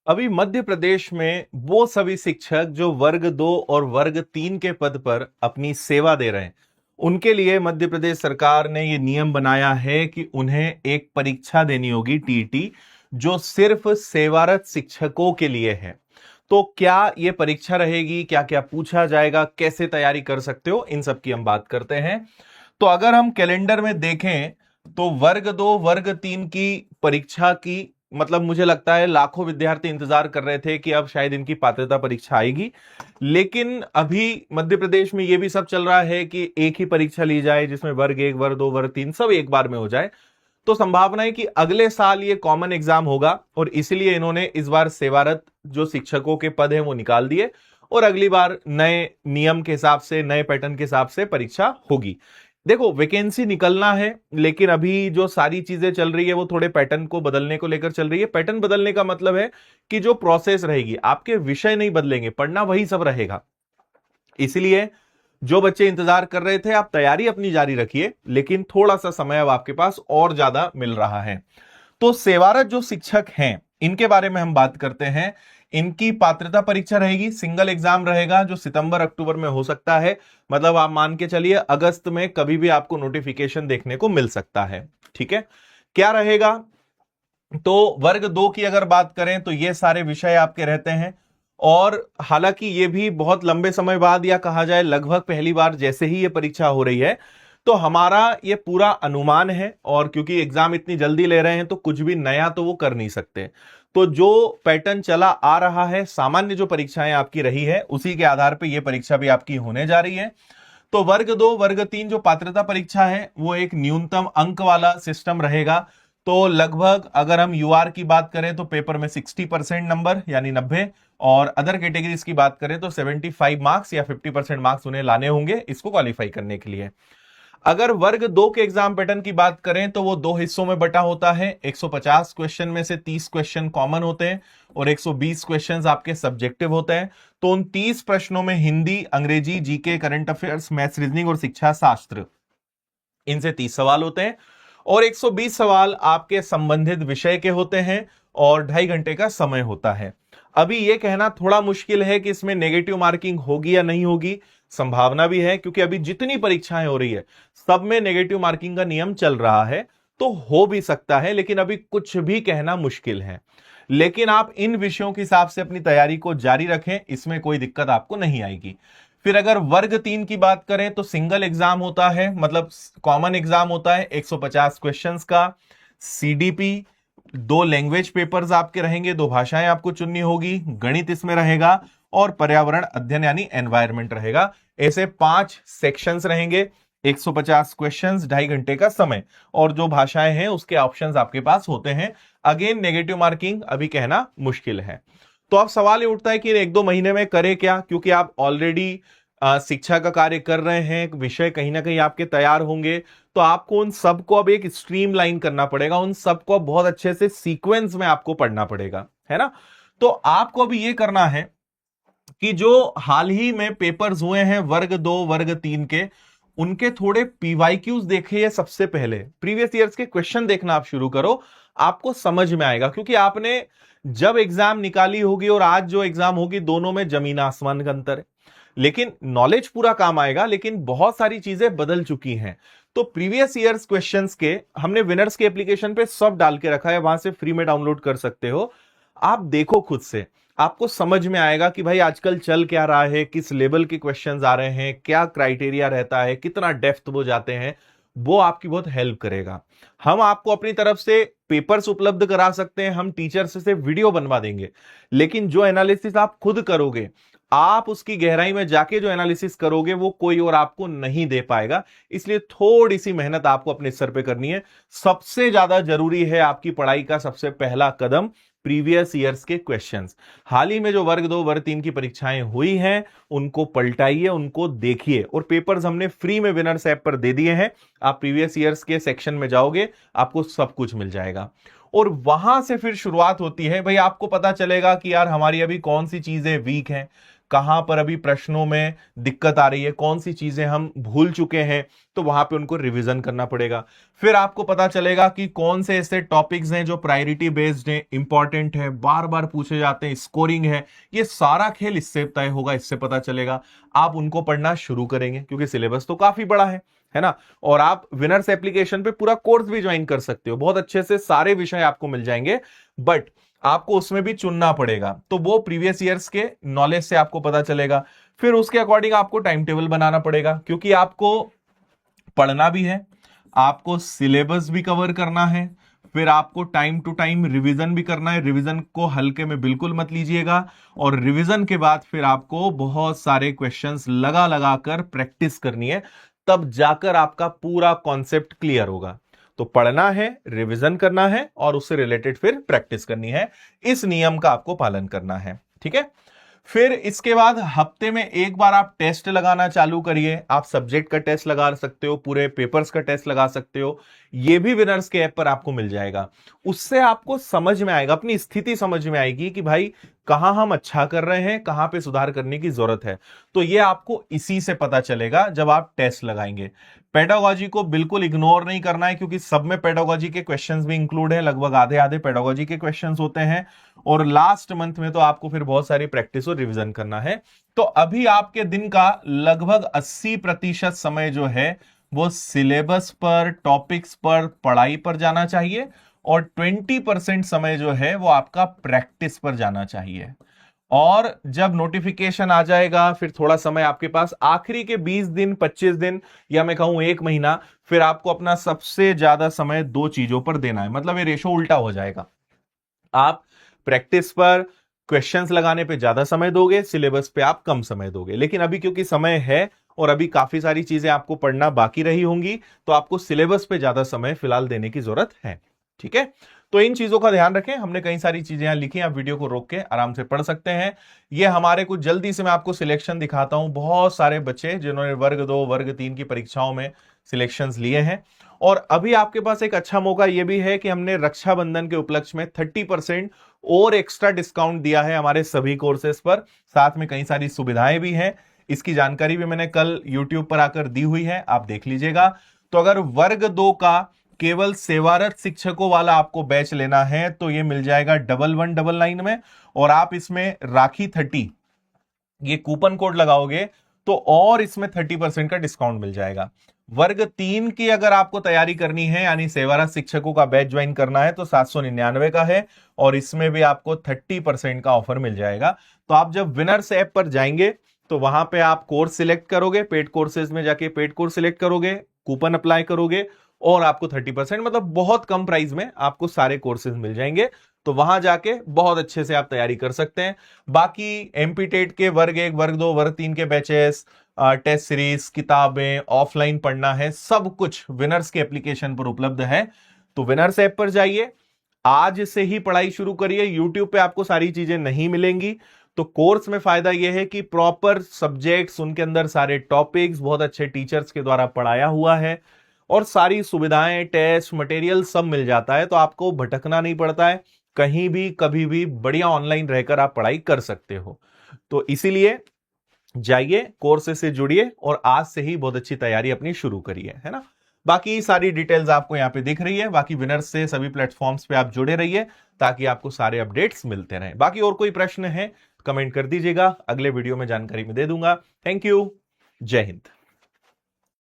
अभी मध्य प्रदेश में वो सभी शिक्षक जो वर्ग 2 और वर्ग 3 के पद पर अपनी सेवा दे रहे हैं, उनके लिए मध्य प्रदेश सरकार ने ये नियम बनाया है कि उन्हें एक परीक्षा देनी होगी टीईटी, जो सिर्फ सेवारत शिक्षकों के लिए है। तो क्या ये परीक्षा रहेगी, क्या क्या पूछा जाएगा, कैसे तैयारी कर सकते हो, इन सब की हम बात करते हैं। तो अगर हम कैलेंडर में देखें तो वर्ग 2 वर्ग 3 की परीक्षा की मतलब मुझे लगता है लाखों विद्यार्थी इंतजार कर रहे थे कि अब शायद इनकी पात्रता परीक्षा आएगी। लेकिन अभी मध्य प्रदेश में यह भी सब चल रहा है कि एक ही परीक्षा ली जाए जिसमें वर्ग 1 वर्ग 2 वर्ग 3 सब एक बार में हो जाए। तो संभावना है कि अगले साल ये कॉमन एग्जाम होगा और इसीलिए इन्होंने इस बार सेवारत जो शिक्षकों के पद हैं वो निकाल दिए और अगली बार नए नियम के हिसाब से, नए पैटर्न के हिसाब से परीक्षा होगी। देखो, वैकेंसी निकलना है, लेकिन अभी जो सारी चीजें चल रही है वो थोड़े पैटर्न को बदलने को लेकर चल रही है। पैटर्न बदलने का मतलब है कि जो प्रोसेस रहेगी, आपके विषय नहीं बदलेंगे, पढ़ना वही सब रहेगा। इसलिए जो बच्चे इंतजार कर रहे थे, आप तैयारी अपनी जारी रखिए, लेकिन थोड़ा सा समय अब आपके पास और ज्यादा मिल रहा है। तो सेवारत जो शिक्षक हैं, इनके बारे में हम बात करते हैं। इनकी पात्रता परीक्षा रहेगी, सिंगल एग्जाम रहेगा, जो सितंबर अक्टूबर में हो सकता है। मतलब आप मान के चलिए अगस्त में कभी भी आपको नोटिफिकेशन देखने को मिल सकता है। ठीक है, क्या रहेगा? तो वर्ग 2 की अगर बात करें तो ये सारे विषय आपके रहते हैं। और हालांकि ये भी बहुत लंबे समय बाद, या कहा जाए लगभग पहली बार जैसे ही ये परीक्षा हो रही है, तो हमारा ये पूरा अनुमान है। और क्योंकि एग्जाम इतनी जल्दी ले रहे हैं तो कुछ भी नया तो वो कर नहीं सकते। तो जो पैटर्न चला आ रहा है, सामान्य जो परीक्षाएं आपकी रही है, उसी के आधार पर यह परीक्षा भी आपकी होने जा रही है। तो वर्ग 2 वर्ग 3 जो पात्रता परीक्षा है वो एक न्यूनतम अंक वाला सिस्टम रहेगा। तो लगभग अगर हम यूआर की बात करें तो पेपर में 60% नंबर यानी 90, और अदर कैटेगरीज की बात करें तो 75 मार्क्स या 50% मार्क्स उन्हें लाने होंगे इसको क्वालिफाई करने के लिए। अगर वर्ग 2 के एग्जाम पैटर्न की बात करें तो वो 2 हिस्सों में बटा होता है। 150 क्वेश्चन में से 30 क्वेश्चन कॉमन होते हैं और 120 क्वेश्चन आपके सब्जेक्टिव होते हैं। तो उन 30 प्रश्नों में हिंदी, अंग्रेजी, GK, current affairs, maths, reasoning और शिक्षा शास्त्र, इनसे 30 सवाल होते हैं और 120 सवाल आपके संबंधित विषय के होते हैं और 2.5 घंटे का समय होता है। अभी यह कहना थोड़ा मुश्किल है कि इसमें नेगेटिव मार्किंग होगी या नहीं होगी। संभावना भी है क्योंकि अभी जितनी परीक्षाएं हो रही है सब में नेगेटिव मार्किंग का नियम चल रहा है, तो हो भी सकता है, लेकिन अभी कुछ भी कहना मुश्किल है। लेकिन आप इन विषयों के हिसाब से अपनी तैयारी को जारी रखें, इसमें कोई दिक्कत आपको नहीं आएगी। फिर अगर वर्ग 3 की बात करें तो सिंगल एग्जाम होता है, मतलब कॉमन एग्जाम होता है 150 क्वेश्चंस का। सीडीपी, 2 लैंग्वेज पेपर्स आपके रहेंगे, 2 भाषाएं आपको चुननी होगी, गणित इसमें रहेगा और पर्यावरण अध्ययन यानी एनवायरमेंट रहेगा। ऐसे 5 सेक्शंस रहेंगे, 150 क्वेश्चंस, 2.5 घंटे का समय, और जो भाषाएं हैं उसके ऑप्शंस आपके पास होते हैं। अगेन नेगेटिव मार्किंग अभी कहना मुश्किल है। तो अब सवाल ये उठता है कि 1-2 महीने में करें क्या, क्योंकि आप ऑलरेडी शिक्षा का कार्य कर रहे हैं, विषय कहीं ना कहीं आपके तैयार होंगे, तो आपको उन सबको अब एक स्ट्रीम लाइन करना पड़ेगा, उन सबको बहुत अच्छे से सीक्वेंस में आपको पढ़ना पड़ेगा, है ना। तो आपको अभी ये करना है कि जो हाल ही में पेपर्स हुए हैं वर्ग 2 वर्ग 3 के, उनके थोड़े पीवाईक्यूज देखिए। सबसे पहले प्रीवियस ईयर्स के क्वेश्चन देखना आप शुरू करो, आपको समझ में आएगा। क्योंकि आपने जब एग्जाम निकाली होगी और आज जो एग्जाम होगी, दोनों में जमीन आसमान का अंतर है। लेकिन नॉलेज पूरा काम आएगा, लेकिन बहुत सारी चीजें बदल चुकी हैं। तो प्रीवियस ईयर्स क्वेश्चंस के हमने विनर्स के एप्लीकेशन पे सब डाल के रखा है, वहां से फ्री में डाउनलोड कर सकते हो। आप देखो खुद से, आपको समझ में आएगा कि भाई आजकल चल क्या रहा है, किस लेवल के क्वेश्चंस आ रहे हैं, क्या क्राइटेरिया रहता है, कितना डेप्थ वो जाते हैं। वो आपकी बहुत हेल्प करेगा। हम आपको अपनी तरफ से पेपर्स उपलब्ध करा सकते हैं, हम टीचर्स से वीडियो बनवा देंगे, लेकिन जो एनालिसिस आप खुद करोगे, आप उसकी गहराई में जाके जो एनालिसिस करोगे, वो कोई और आपको नहीं दे पाएगा। इसलिए थोड़ी सी मेहनत आपको अपने स्तर पे करनी है। सबसे ज्यादा जरूरी है आपकी पढ़ाई का सबसे पहला कदम प्रीवियस ईयर्स के क्वेश्चंस। हाल ही में जो वर्ग 2 वर्ग 3 की परीक्षाएं हुई हैं, उनको पलटाइए, उनको देखिए, और पेपर्स हमने फ्री में विनर्स ऐप पर दे दिए हैं। आप प्रीवियस ईयर्स के सेक्शन में जाओगे, आपको सब कुछ मिल जाएगा और वहां से फिर शुरुआत होती है। भाई आपको पता चलेगा कि यार हमारी अभी कौन सी चीजें वीक हैं, कहां पर अभी प्रश्नों में दिक्कत आ रही है, कौन सी चीजें हम भूल चुके हैं, तो वहां पे उनको रिवीजन करना पड़ेगा। फिर आपको पता चलेगा कि कौन से ऐसे टॉपिक्स हैं जो प्रायोरिटी बेस्ड हैं, इंपॉर्टेंट है, बार बार पूछे जाते हैं, स्कोरिंग है। ये सारा खेल इससे तय होगा, इससे पता चलेगा। आप उनको पढ़ना शुरू करेंगे क्योंकि सिलेबस तो काफी बड़ा है ना। और आप विनर्स एप्लीकेशन पे पूरा कोर्स भी ज्वाइन कर सकते हो, बहुत अच्छे से सारे विषय आपको मिल जाएंगे, बट आपको उसमें भी चुनना पड़ेगा। तो वो प्रीवियस ईयर्स के नॉलेज से आपको पता चलेगा। फिर उसके अकॉर्डिंग आपको टाइम टेबल बनाना पड़ेगा, क्योंकि आपको पढ़ना भी है, आपको सिलेबस भी कवर करना है, फिर आपको टाइम टू टाइम रिवीजन भी करना है। रिवीजन को हल्के में बिल्कुल मत लीजिएगा, और रिवीजन के बाद फिर आपको बहुत सारे क्वेश्चंस लगा लगा कर प्रैक्टिस करनी है, तब जाकर आपका पूरा कॉन्सेप्ट क्लियर होगा। तो पढ़ना है, रिवीजन करना है, और उससे रिलेटेड फिर प्रैक्टिस करनी है। इस नियम का आपको पालन करना है, ठीक है। फिर इसके बाद हफ्ते में एक बार आप टेस्ट लगाना चालू करिए। आप सब्जेक्ट का टेस्ट लगा सकते हो, पूरे पेपर्स का टेस्ट लगा सकते हो, ये भी विनर्स के ऐप पर आपको मिल जाएगा। उससे आपको समझ में आएगा, अपनी स्थिति समझ में आएगी कि भाई कहां हम अच्छा कर रहे हैं, कहां पे सुधार करने की जरूरत है। तो ये आपको इसी से पता चलेगा जब आप टेस्ट लगाएंगे। पेडागोजी को बिल्कुल इग्नोर नहीं करना है, क्योंकि सब में पेडागोजी के क्वेश्चंस भी इंक्लूड है, लगभग आधे आधे पेडागोजी के क्वेश्चंस होते हैं। और लास्ट मंथ में तो आपको फिर बहुत सारी प्रैक्टिस और रिवीजन करना है। तो अभी आपके दिन का लगभग 80% समय जो है वो सिलेबस पर, टॉपिक्स पर, पढ़ाई पर जाना चाहिए, और 20% समय जो है वो आपका प्रैक्टिस पर जाना चाहिए। और जब नोटिफिकेशन आ जाएगा, फिर थोड़ा समय आपके पास, आखिरी के 20 दिन, 25 दिन, या मैं कहूं 1 महीना, फिर आपको अपना सबसे ज्यादा समय 2 चीजों पर देना है। मतलब ये रेशो उल्टा हो जाएगा। आप प्रैक्टिस पर, क्वेश्चंस लगाने पे ज्यादा समय दोगे, सिलेबस पे आप कम समय दोगे। लेकिन अभी क्योंकि समय है और अभी काफी सारी चीजें आपको पढ़ना बाकी रही होंगी, तो आपको सिलेबस पे ज्यादा समय फिलहाल देने की जरूरत है, ठीक है। तो इन चीजों का ध्यान रखें। हमने कई सारी चीजें यहां लिखी, आप वीडियो को रोक के आराम से पढ़ सकते हैं। ये हमारे कुछ, जल्दी से मैं आपको सिलेक्शन दिखाता हूं। बहुत सारे बच्चे जिन्होंने वर्ग 2, वर्ग 3 की परीक्षाओं में सिलेक्शंस लिए हैं। और अभी आपके पास एक अच्छा मौका यह भी है कि हमने रक्षाबंधन के उपलक्ष्य में 30% और एक्स्ट्रा डिस्काउंट दिया है हमारे सभी कोर्सेज पर। साथ में कई सारी सुविधाएं भी हैं, इसकी जानकारी भी मैंने कल YouTube पर आकर दी हुई है, आप देख लीजिएगा। तो अगर वर्ग 2 का केवल सेवारत शिक्षकों वाला आपको बैच लेना है तो ये मिल जाएगा 1199 में, और आप इसमें राखी 30 ये कूपन कोड लगाओगे तो और इसमें 30% का डिस्काउंट मिल जाएगा। वर्ग 3 की अगर आपको तैयारी करनी है, यानी सेवारत शिक्षकों का बैच ज्वाइन करना है, तो 799 का है, और इसमें भी आपको 30% का ऑफर मिल जाएगा। तो आप जब विनर्स ऐप पर जाएंगे तो वहां पे आप कोर्स सिलेक्ट करोगे, पेड कोर्सेज में जाके पेड कोर्स सिलेक्ट करोगे, कूपन अप्लाई करोगे, और आपको 30%, मतलब बहुत कम प्राइस में आपको सारे कोर्सेज मिल जाएंगे। तो वहां जाके बहुत अच्छे से आप तैयारी कर सकते हैं। बाकी एमपी टेट के वर्ग 1, वर्ग 2, वर्ग 3 के बैचेस, टेस्ट सीरीज, किताबें, ऑफलाइन पढ़ना है, सब कुछ विनर्स के एप्लीकेशन पर उपलब्ध है। तो विनर्स ऐप पर जाइए, आज से ही पढ़ाई शुरू करिए। यूट्यूब पे आपको सारी चीजें नहीं मिलेंगी। तो कोर्स में फायदा यह है कि प्रॉपर सब्जेक्ट्स, उनके अंदर सारे टॉपिक्स बहुत अच्छे टीचर्स के द्वारा पढ़ाया हुआ है, और सारी सुविधाएं, टेस्ट मटेरियल सब मिल जाता है। तो आपको भटकना नहीं पड़ता है, कहीं भी कभी भी बढ़िया ऑनलाइन रहकर आप पढ़ाई कर सकते हो। तो इसीलिए जाइए, कोर्स से जुड़िए, और आज से ही बहुत अच्छी तैयारी अपनी शुरू करिए, है ना। बाकी सारी डिटेल्स आपको यहां पे दिख रही है। बाकी विनर्स से सभी प्लेटफॉर्म्स पे आप जुड़े रहिए ताकि आपको सारे अपडेट्स मिलते रहें। बाकी और कोई प्रश्न है कमेंट कर दीजिएगा, अगले वीडियो में जानकारी में दे दूंगा। थैंक यू, जय हिंद।